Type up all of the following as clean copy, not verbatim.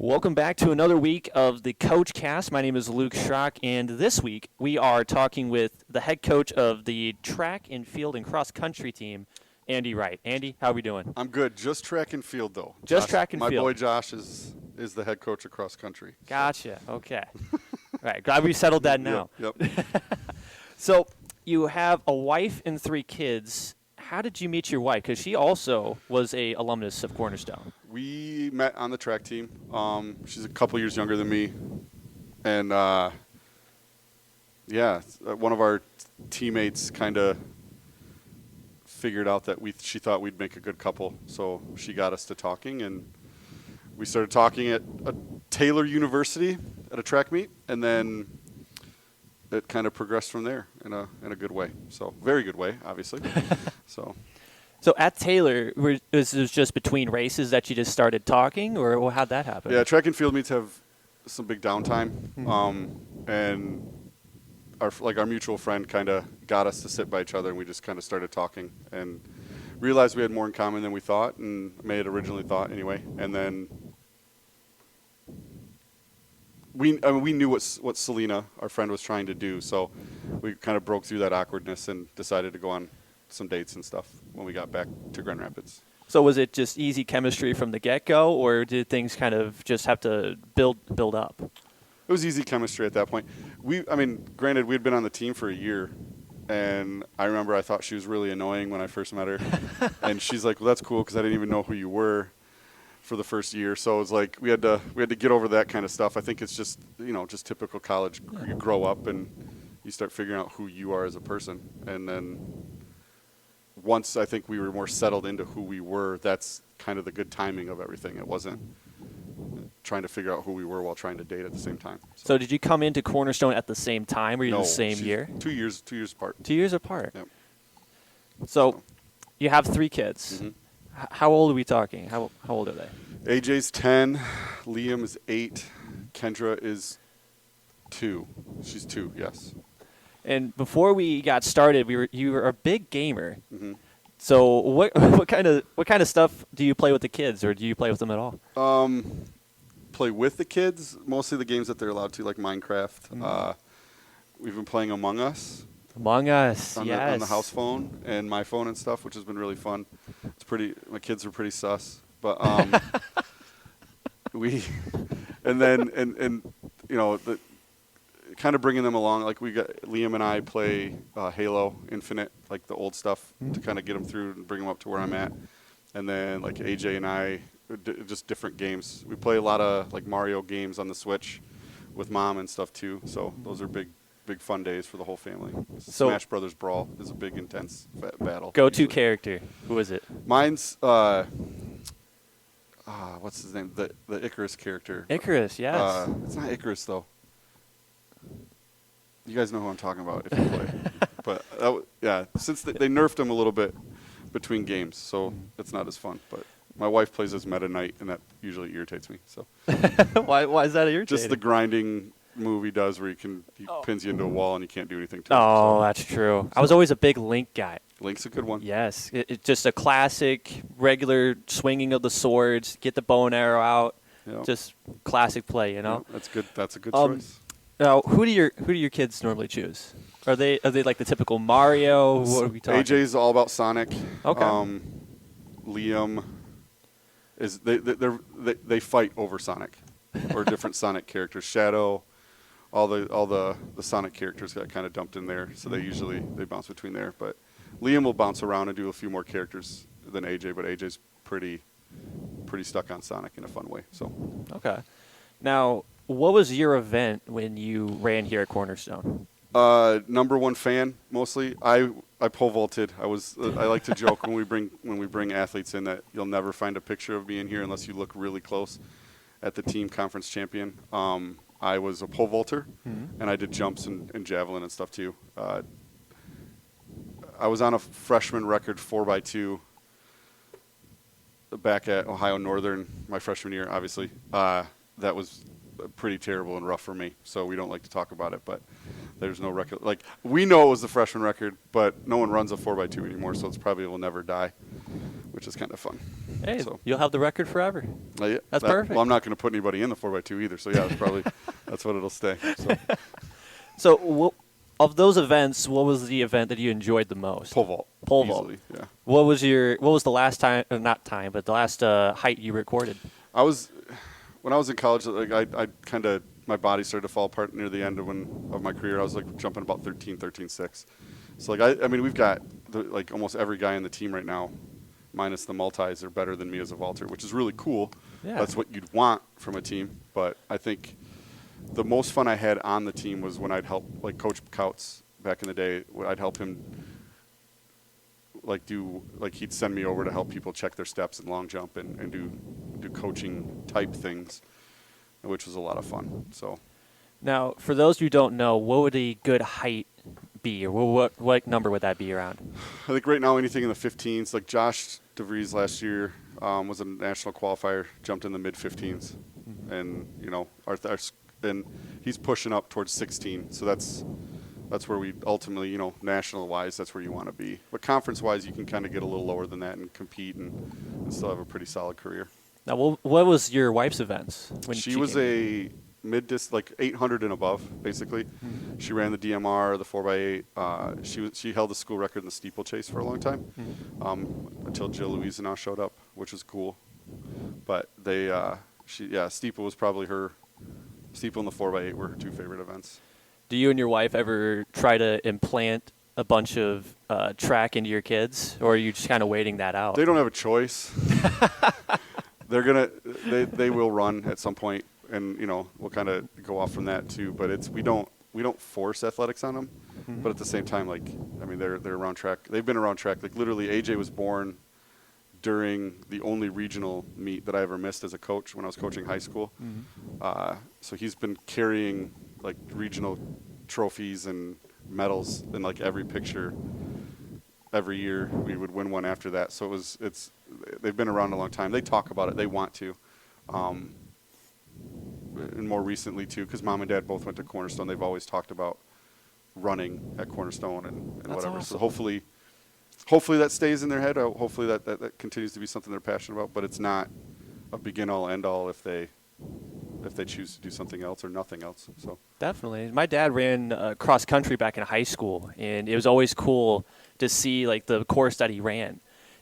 Welcome back to another week of the Coach Cast. My name is Luke Schrock, and this week we are talking with the head coach of the track and field and cross country team, Andy Wright. Andy, how are we doing? I'm good. Just track and field, though. Just track and my field. boy Josh is the head coach of cross country. Gotcha. Okay. All right. Glad we settled that now. Yep. So you have a wife and 3 kids. How did you meet your wife? Because she also was a alumnus of Cornerstone. We met on the track team. She's a couple years younger than me. And, one of our teammates kind of figured out that she thought we'd make a good couple. So she got us to talking, and we started talking at a Taylor University at a track meet, and then it kind of progressed from there in a good way. So very good way, obviously. So at Taylor, was it just between races that you just started talking, or how'd that happen? Yeah, track and field meets have some big downtime, and our mutual friend kind of got us to sit by each other, and we just kind of started talking and realized we had more in common than we thought, and may had originally thought anyway. And then we knew what Selena, our friend, was trying to do, so we kind of broke through that awkwardness and decided to go on some dates and stuff when we got back to Grand Rapids. So was it just easy chemistry from the get-go, or did things kind of just have to build up? It was easy chemistry at that point. Granted, we had been on the team for a year, and I remember I thought she was really annoying when I first met her. And she's like, well, that's cool because I didn't even know who you were for the first year. So it was like we had to get over that kind of stuff. I think it's just typical college. You grow up and you start figuring out who you are as a person. And then once I think we were more settled into who we were, that's kind of the good timing of everything. It wasn't trying to figure out who we were while trying to date at the same time. So did you come into Cornerstone at the same time, or you the same year? 2 years apart. 2 years apart. Yep. So you have 3 kids. Mm-hmm. How old are we talking? How old are they? AJ's 10, Liam is 8, Kendra is 2. She's 2, yes. And before we got started, you were a big gamer. Mm-hmm. So what kind of stuff do you play with the kids, or do you play with them at all? Play with the kids, mostly the games that they're allowed to, like Minecraft. Mm-hmm. We've been playing Among Us. Among Us, on yes. On the house phone and my phone and stuff, which has been really fun. My kids are pretty sus, but the kind of bringing them along. Like Liam and I play Halo Infinite, like the old stuff, to kind of get them through and bring them up to where I'm at. And then like AJ and I, just different games. We play a lot of like Mario games on the Switch with Mom and stuff too. So those are big fun days for the whole family. So Smash Brothers Brawl is a big, intense battle. Go-to character. Who is it? Mine's what's his name? The Icarus character. Icarus, yes. It's not Icarus though. You guys know who I'm talking about if you play. But since they nerfed him a little bit between games, so it's not as fun. But my wife plays as Meta Knight, and that usually irritates me. So why is that irritating? Just the grinding move he does, where he pins you into a wall and you can't do anything to him. Oh, that's true. I was always a big Link guy. Link's a good one. Yes, it's just a classic, regular swinging of the swords. Get the bow and arrow out. Yep. Just classic play, you know. Yep, that's good. That's a good choice. Now, who do your kids normally choose? Are they like the typical Mario? What are we talking? AJ's all about Sonic. Okay. Liam is they fight over Sonic or different Sonic characters. Shadow, all the Sonic characters got kind of dumped in there, so they bounce between there. But Liam will bounce around and do a few more characters than AJ, but AJ's pretty stuck on Sonic in a fun way. So okay. Now, what was your event when you ran here at Cornerstone? Number one fan mostly. I pole vaulted. I like to joke when we bring athletes in that you'll never find a picture of me in here unless you look really close at the team conference champion. I was a pole vaulter, and I did jumps and javelin and stuff too. I was on a freshman record 4x2 back at Ohio Northern my freshman year, obviously. That was pretty terrible and rough for me, so we don't like to talk about it, but there's no record. Like, we know it was the freshman record, but no one runs a 4x2 anymore, so it's probably will never die, which is kind of fun. Hey, So you'll have the record forever. yeah, That's perfect. Well, I'm not going to put anybody in the 4x2 either. So yeah, it's probably that's what it'll stay. So So, of those events, what was the event that you enjoyed the most? pole vault. Pole vault. Easily, yeah. What was the last time? Not time, but the last height you recorded? When I was in college, like I kind of my body started to fall apart near the end of my career. I was like jumping about 13.6. So like I mean we've got like almost every guy in the team right now, minus the multis, are better than me as a vaulter, which is really cool. Yeah. That's what you'd want from a team. But I think the most fun I had on the team was when I'd help like Coach Couts back in the day. I'd help him he'd send me over to help people check their steps in long jump and do coaching type things, which was a lot of fun. So Now, for those who don't know, what would a good height be, or what number would that be around? I think right now anything in the 15s, like Josh DeVries last year was a national qualifier, jumped in the mid 15s, and and he's pushing up towards 16. So that's where we ultimately, national wise, that's where you want to be. But conference wise, you can kind of get a little lower than that and compete and still have a pretty solid career. Now, what was your wife's events? When she was a mid-dist, like 800 and above, basically. Mm-hmm. She ran the DMR, the 4x8. She held the school record in the steeplechase for a long time, until Jill Louisa showed up, which was cool. But steeple was probably her. Steeple and the 4x8 were her two favorite events. Do you and your wife ever try to implant a bunch of track into your kids, or are you just kind of waiting that out? They don't have a choice. They will run at some point, and we'll kind of go off from that too. But we don't force athletics on them. But at the same time, they're around track. They've been around track. Like literally, AJ was born during the only regional meet that I ever missed as a coach when I was coaching high school. So he's been carrying like regional trophies and medals in like every picture. Every year we would win one after that. So they've been around a long time. They talk about it. They want to. And more recently too, because mom and dad both went to Cornerstone. They've always talked about running at Cornerstone and whatever. Awesome. So hopefully that stays in their head. Hopefully that continues to be something they're passionate about. But it's not a begin all end all if they choose to do something else or nothing else. So Definitely. My dad ran cross country back in high school, and it was always cool to see like the course that he ran.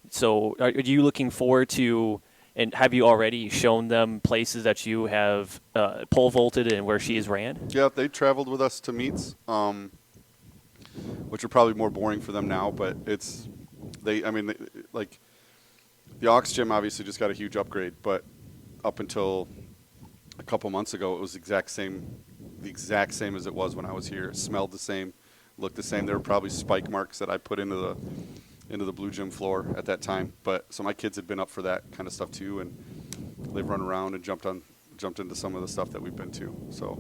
So are you looking forward to, and have you already shown them places that you have pole vaulted and where she has ran? yeah, they traveled with us to meets, which are probably more boring for them now. But the Aux gym obviously just got a huge upgrade, but up until a couple months ago, it was the exact same as it was when I was here. It smelled the same, looked the same. There were probably spike marks that I put into the blue gym floor at that time. But so my kids had been up for that kind of stuff too, and they've run around and jumped into some of the stuff that we've been to. So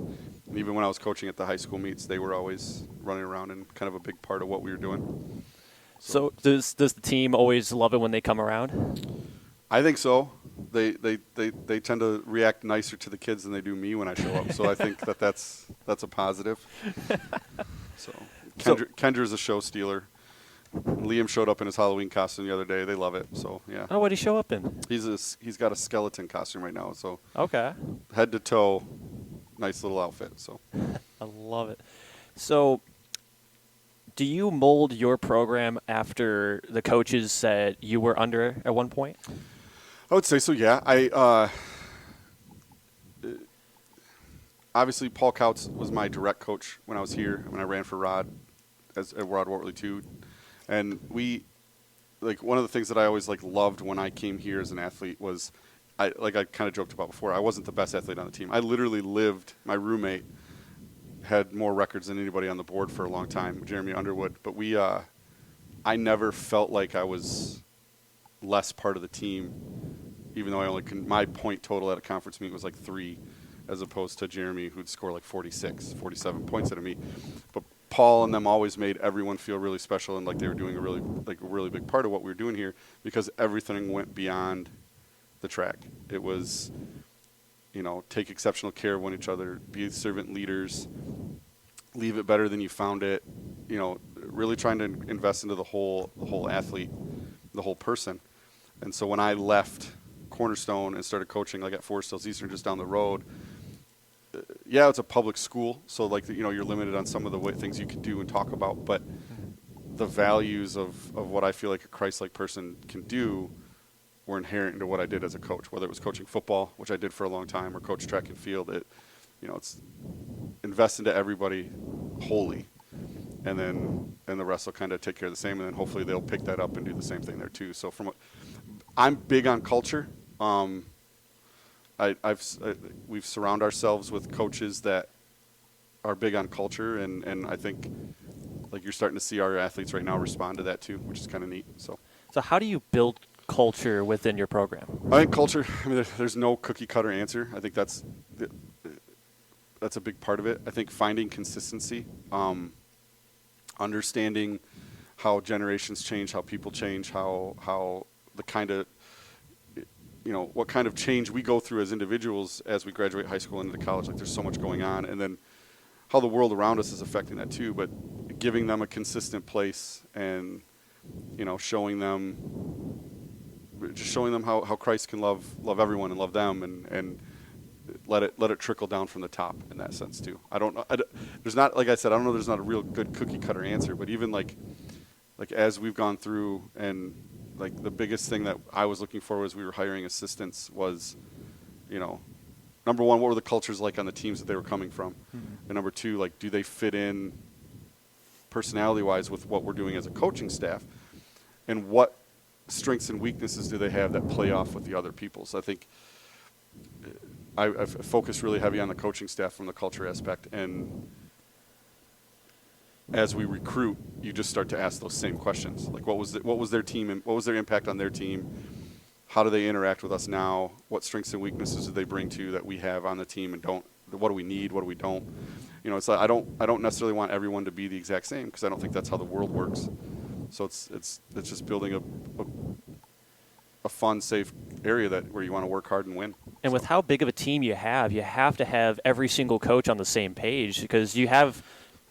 even when I was coaching at the high school meets, they were always running around and kind of a big part of what we were doing. So does the team always love it when they come around? I think so. They tend to react nicer to the kids than they do me when I show up. So I think that's a positive. So Kendra's a show stealer. Liam showed up in his Halloween costume the other day. They love it. So yeah. Oh, what did he show up in? He's got a skeleton costume right now. So Okay. head to toe, nice little outfit. So I love it. So do you mold your program after the coaches that you were under at one point? I would say so. Yeah. Obviously Paul Couts was my direct coach when I was here. When I ran for Rod at Rod Wortley too. And one of the things that I always loved when I came here as an athlete was, I kind of joked about before, I wasn't the best athlete on the team. I literally my roommate had more records than anybody on the board for a long time, Jeremy Underwood. But I never felt like I was less part of the team, even though my point total at a conference meet was 3, as opposed to Jeremy, who'd score 46, 47 points out of me. But Paul and them always made everyone feel really special and like they were doing a really big part of what we were doing here, because everything went beyond the track. It was, take exceptional care of one each other, be servant leaders, leave it better than you found it. Really trying to invest into the whole athlete, the whole person. And so when I left Cornerstone and started coaching like at Forest Hills Eastern just down the road, yeah, it's a public school, so like you're limited on some of the things you can do and talk about, but the values of what I feel like a Christ-like person can do were inherent into what I did as a coach, whether it was coaching football, which I did for a long time, or coach track and field. It's invest into everybody wholly, and the rest will kind of take care of the same, and then hopefully they'll pick that up and do the same thing there too. So I'm big on culture. We've surrounded ourselves with coaches that are big on culture, and I think like you're starting to see our athletes right now respond to that too, which is kind of neat. So how do you build culture within your program? I think culture, there's no cookie cutter answer. I think that's a big part of it. I think finding consistency, understanding how generations change, how people change, how the kind of what kind of change we go through as individuals as we graduate high school and into college. Like there's so much going on, and then how the world around us is affecting that too. But giving them a consistent place and showing them how Christ can love everyone and love them, and let it trickle down from the top in that sense too. There's not, like I said, I don't know. There's not a real good cookie cutter answer, but even like as we've gone through, and like the biggest thing that I was looking for as we were hiring assistants was, number one, what were the cultures like on the teams that they were coming from, and number two, like do they fit in personality-wise with what we're doing as a coaching staff, and what strengths and weaknesses do they have that play off with the other people. So I think I've focused really heavy on the coaching staff from the culture aspect, and as we recruit, you just start to ask those same questions. Like what was their team, and what was their impact on their team? How do they interact with us now? What strengths and weaknesses do they bring to that we have on the team, and what do we need? What do we don't? It's like I don't necessarily want everyone to be the exact same, because I don't think that's how the world works. So it's just building a fun, safe area where you want to work hard and win. And with how big of a team you have to have every single coach on the same page, because you have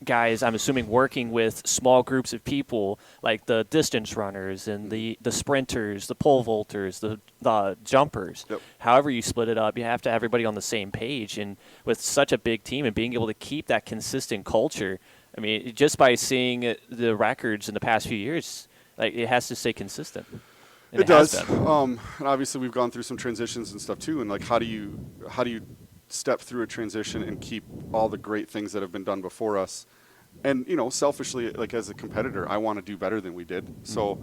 guys, I'm assuming, working with small groups of people, like the distance runners and the sprinters, the pole vaulters, the jumpers. Yep. However you split it up, you have to have everybody on the same page. And with such a big team and being able to keep that consistent culture, I mean, just by seeing the records in the past few years, like it has to stay consistent. And it does. And obviously, we've gone through some transitions and stuff too. And like, how do you step through a transition and keep all the great things that have been done before us? And selfishly, like as a competitor, I want to do better than we did. So,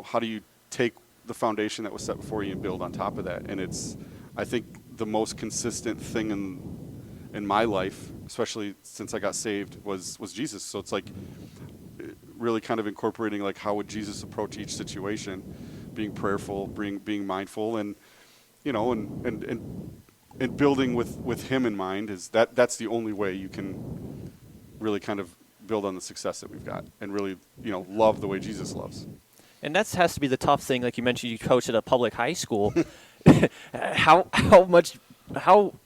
how do you take the foundation that was set before you and build on top of that? And it's, I think, the most consistent thing in my life, especially since I got saved, was Jesus. So it's like really kind of incorporating like how would Jesus approach each situation, being prayerful, being mindful, and and building with him in mind. That's the only way you can really kind of build on the success that we've got, and really love the way Jesus loves. And that has to be the tough thing. Like you mentioned, you coached at a public high school. How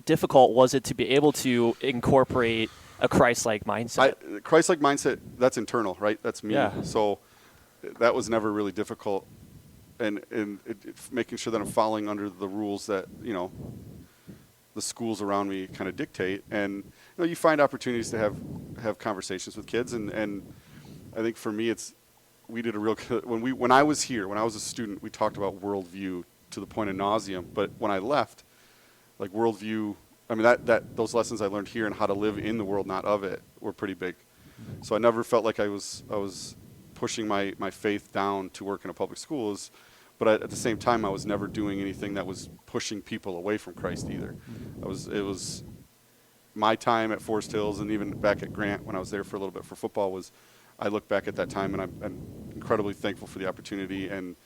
difficult was it to be able to incorporate a Christ-like mindset? Christ-like mindset, that's internal, right? That's me. Yeah. So that was never really difficult, and making sure that I'm following under the rules that the schools around me kind of dictate. And you find opportunities to have conversations with kids, and I think for me we did a real when I was here, when I was a student, we talked about worldview to the point of nauseum. But when I left, like worldview, I mean that those lessons I learned here and how to live in the world, not of it, were pretty big. So I never felt like I was pushing my faith down to work in a public school. But at the same time, I was never doing anything that was pushing people away from Christ either. It was my time at Forest Hills, and even back at Grant when I was there for a little bit for football. I look back at that time, and I'm incredibly thankful for the opportunity and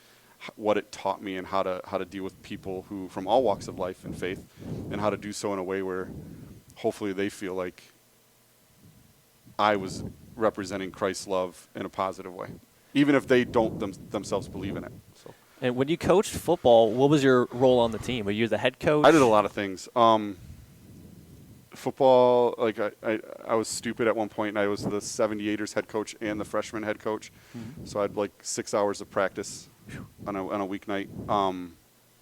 what it taught me, and how to deal with people who from all walks of life and faith, and how to do so in a way where hopefully they feel like I was representing Christ's love in a positive way, even if they don't themselves believe in it. So. And when you coached football, what was your role on the team? Were you the head coach? I did a lot of things. Football, like I was stupid at one point, and I was the 78ers head coach and the freshman head coach. Mm-hmm. So I had like 6 hours of practice on a weeknight.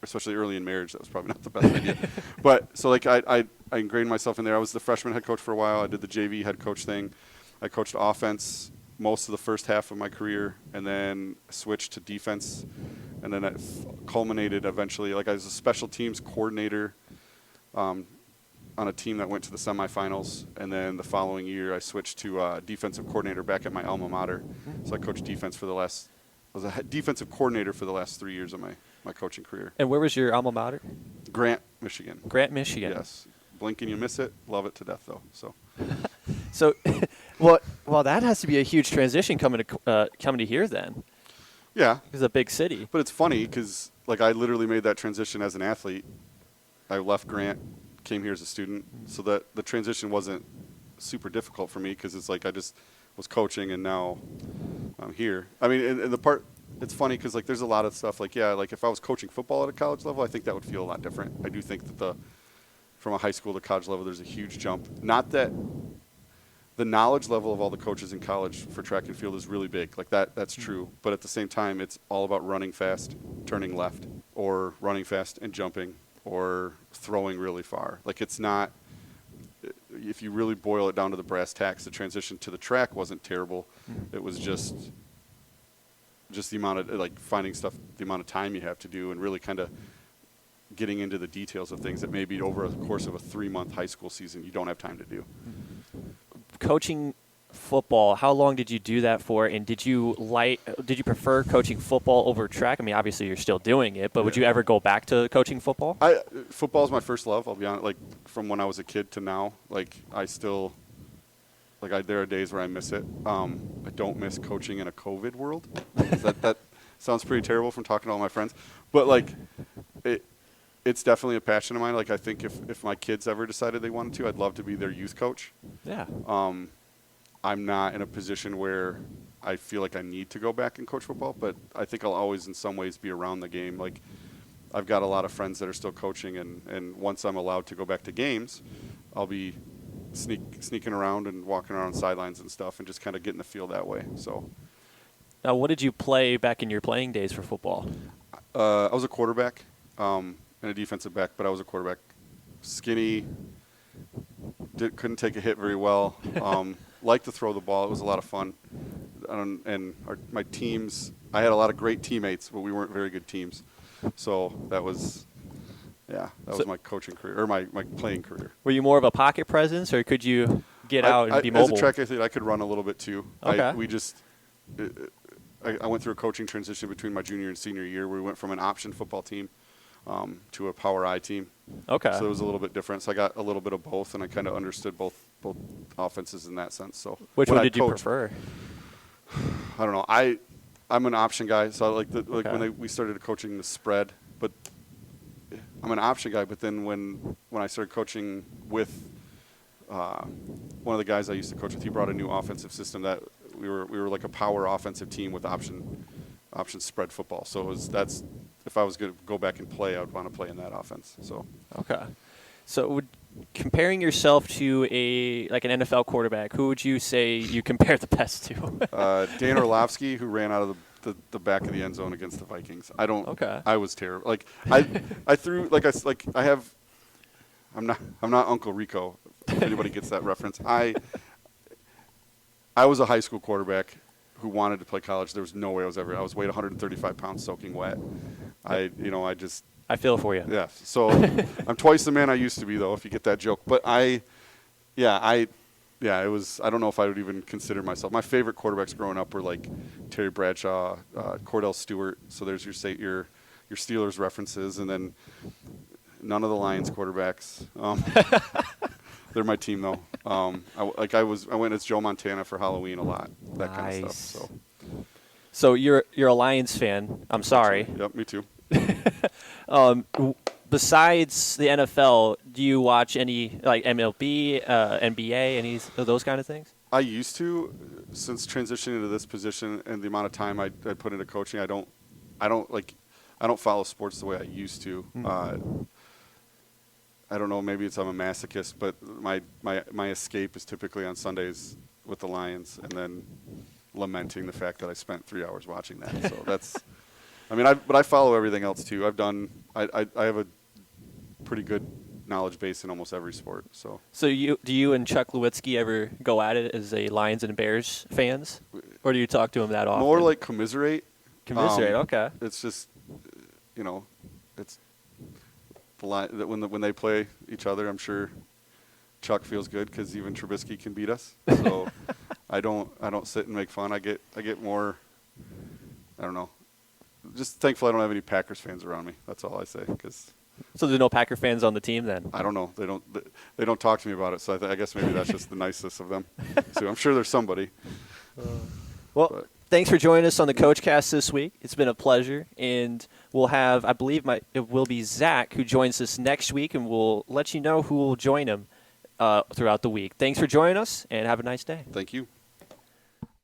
Especially early in marriage, that was probably not the best idea. But so like I ingrained myself in there. I was the freshman head coach for a while. I did the JV head coach thing. I coached offense most of the first half of my career, and then switched to defense, and then it culminated eventually. Like I was a special teams coordinator on a team that went to the semifinals, and then the following year I switched to defensive coordinator back at my alma mater. So I coached defense for the last. I was a defensive coordinator for the last 3 years of my coaching career. And where was your alma mater? Grant, Michigan. Grant, Michigan. Yes. Blink and you miss it. Love it to death, though. So. So, well, that has to be a huge transition coming to here then. Yeah. It's a big city. But it's funny because, like, I literally made that transition as an athlete. I left Grant, came here as a student, so that the transition wasn't super difficult for me because it's like I just was coaching and now I'm here. I mean, and the part, it's funny because, like, there's a lot of stuff, like, yeah, like if I was coaching football at a college level, I think that would feel a lot different. I do think that from a high school to college level, there's a huge jump. Not that the knowledge level of all the coaches in college for track and field is really big. Like that's true. But at the same time, it's all about running fast, turning left, or running fast and jumping, or throwing really far. Like it's not, if you really boil it down to the brass tacks, the transition to the track wasn't terrible. It was just the amount of, like, finding stuff, the amount of time you have to do, and really kind of getting into the details of things that maybe over the course of a 3-month high school season you don't have time to do. Coaching football, how long did you do that for? And did you prefer coaching football over track? I mean, obviously you're still doing it, but would you ever go back to coaching football? Football is my first love, I'll be honest. Like, from when I was a kid to now, like, I still, like, there are days where I miss it. I don't miss coaching in a COVID world. that sounds pretty terrible from talking to all my friends. But, like, it's definitely a passion of mine. Like, I think if my kids ever decided they wanted to, I'd love to be their youth coach. Yeah. I'm not in a position where I feel like I need to go back and coach football, but I think I'll always in some ways be around the game. Like, I've got a lot of friends that are still coaching, and once I'm allowed to go back to games, I'll be sneaking around and walking around sidelines and stuff and just kind of getting the feel that way. So. Now, what did you play back in your playing days for football? I was a quarterback and a defensive back, but I was a quarterback. Skinny, couldn't take a hit very well. Liked to throw the ball. It was a lot of fun. My teams, I had a lot of great teammates, but we weren't very good teams. So that was my coaching career, or my playing career. Were you more of a pocket presence, or could you get out and be mobile? As a track athlete, I could run a little bit too. Okay. I went through a coaching transition between my junior and senior year where we went from an option football team to a Power I team. Okay. So it was a little bit different. So I got a little bit of both, and I kind of understood both offenses in that sense. So which one did you prefer? I don't know. I'm an option guy, so I like when we started coaching the spread, but I'm an option guy. But then when I started coaching with one of the guys I used to coach with, he brought a new offensive system that we were like a power offensive team with option spread football. So that's if I was going to go back and play, I would want to play in that offense. So okay. So comparing yourself to an NFL quarterback, who would you say you compare the best to? Dan Orlovsky, who ran out of the back of the end zone against the Vikings. I was terrible. Like I threw I'm not Uncle Rico. If anybody gets that reference, I was a high school quarterback who wanted to play college. There was no way I was weighed 135 pounds soaking wet. I feel for you. Yeah. So I'm twice the man I used to be, though, if you get that joke. But it was, I don't know if I would even consider myself. My favorite quarterbacks growing up were like Terry Bradshaw, Cordell Stewart. So there's your Steelers references, and then none of the Lions quarterbacks. They're my team, though. I went as Joe Montana for Halloween a lot, that kind of stuff. So you're a Lions fan. I'm sorry. Yep, me too. Besides the NFL, do you watch any like MLB, NBA, any of those kind of things? I used to. Since transitioning into this position and the amount of time I put into coaching, I don't follow sports the way I used to. I don't know, maybe I'm a masochist, but my escape is typically on Sundays with the Lions and then lamenting the fact that I spent 3 hours watching that. So I mean, but I follow everything else too. I have a pretty good knowledge base in almost every sport. So So do you and Chuck Lewitzki ever go at it as a Lions and Bears fans, or do you talk to him that often? more like commiserate. Commiserate. Okay. It's just, it's the line that when they play each other, I'm sure Chuck feels good because even Trubisky can beat us. So I don't sit and make fun. I get more. I don't know. Just thankful I don't have any Packers fans around me. That's all I say. Because So there's no Packer fans on the team then? I don't know. They don't talk to me about it. So I guess maybe that's just the nicest of them. So I'm sure there's somebody. Well, But- thanks for joining us on the Coach Cast this week. It's been a pleasure, and we'll have, I believe, it will be Zach who joins us next week, and we'll let you know who will join him throughout the week. Thanks for joining us, and have a nice day. Thank you.